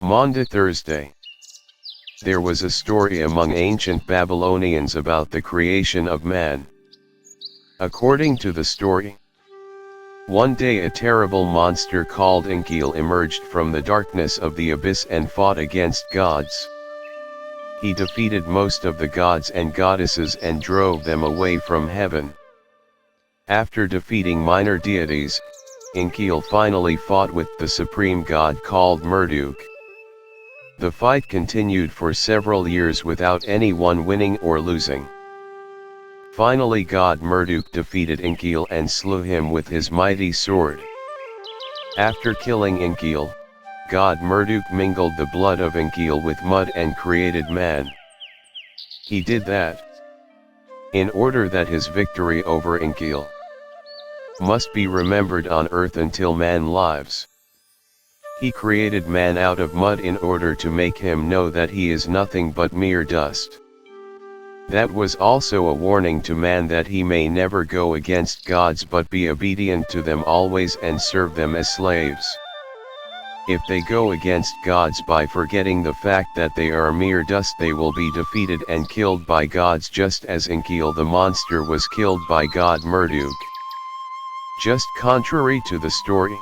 Maundy Thursday. There was a story among ancient Babylonians about the creation of man. According to the story, one day a terrible monster called Enkiel emerged from the darkness of the abyss and fought against gods. He defeated most of the gods and goddesses and drove them away from heaven. After defeating minor deities, Enkiel finally fought with the supreme god called Marduk. The fight continued for several years without anyone winning or losing. Finally god Marduk defeated Enkiel and slew him with his mighty sword. After killing Enkiel, god Marduk mingled the blood of Enkiel with mud and created man. He did that in order that his victory over Enkiel must be remembered on earth until man lives. He created man out of mud in order to make him know that he is nothing but mere dust. That was also a warning to man that he may never go against gods but be obedient to them always and serve them as slaves. If they go against gods by forgetting the fact that they are mere dust, they will be defeated and killed by gods, just as Enkiel the monster was killed by god Marduk. Just contrary to the story,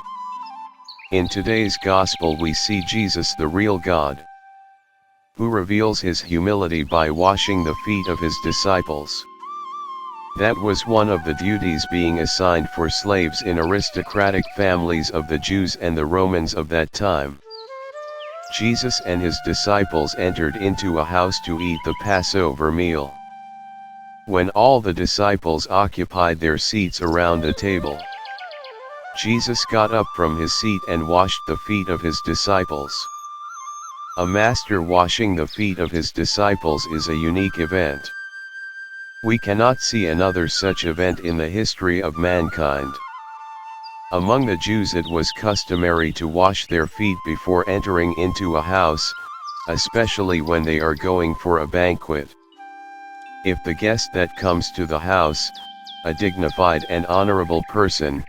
in today's gospel we see Jesus, the real God, who reveals his humility by washing the feet of his disciples. That was one of the duties being assigned for slaves in aristocratic families of the Jews and the Romans of that time. Jesus and his disciples entered into a house to eat the Passover meal. When all the disciples occupied their seats around a table, Jesus got up from his seat and washed the feet of his disciples. A master washing the feet of his disciples is a unique event. We cannot see another such event in the history of mankind. Among the Jews it was customary to wash their feet before entering into a house, especially when they are going for a banquet. If the guest that comes to the house, a dignified and honorable person,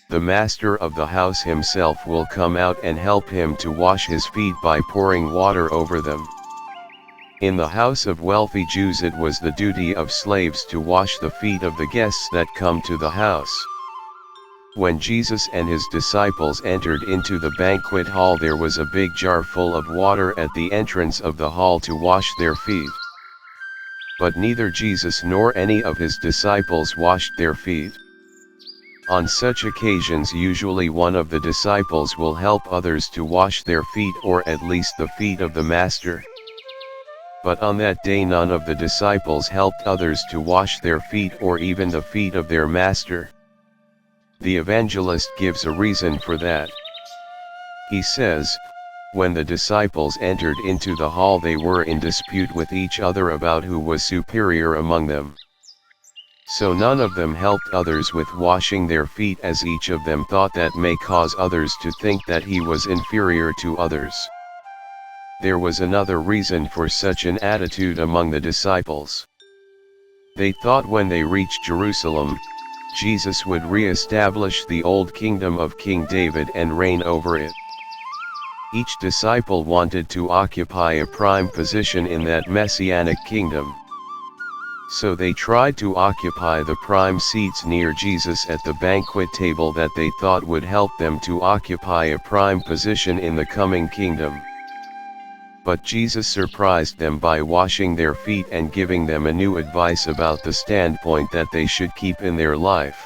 the master of the house himself will come out and help him to wash his feet by pouring water over them. In the house of wealthy Jews it was the duty of slaves to wash the feet of the guests that come to the house. When Jesus and his disciples entered into the banquet hall, there was a big jar full of water at the entrance of the hall to wash their feet. But neither Jesus nor any of his disciples washed their feet. On such occasions usually one of the disciples will help others to wash their feet, or at least the feet of the master. But on that day none of the disciples helped others to wash their feet or even the feet of their master. The evangelist gives a reason for that. He says, when the disciples entered into the hall they were in dispute with each other about who was superior among them. So none of them helped others with washing their feet, as each of them thought that may cause others to think that he was inferior to others. There was another reason for such an attitude among the disciples. They thought when they reached Jerusalem, Jesus would re-establish the old kingdom of King David and reign over it. Each disciple wanted to occupy a prime position in that messianic kingdom. So they tried to occupy the prime seats near Jesus at the banquet table that they thought would help them to occupy a prime position in the coming kingdom. But Jesus surprised them by washing their feet and giving them a new advice about the standpoint that they should keep in their life.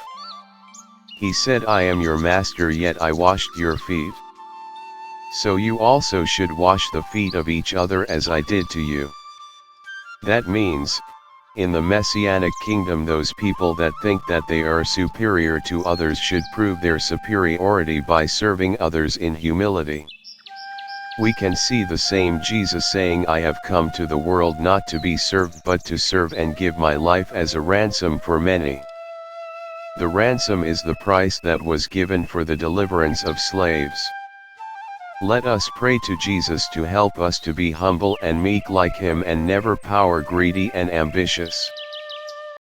He said, "I am your master, yet I washed your feet. So you also should wash the feet of each other as I did to you." That means, in the Messianic kingdom those people that think that they are superior to others should prove their superiority by serving others in humility. We can see the same Jesus saying, "I have come to the world not to be served but to serve and give my life as a ransom for many." The ransom is the price that was given for the deliverance of slaves. Let us pray to Jesus to help us to be humble and meek like him and never power greedy and ambitious.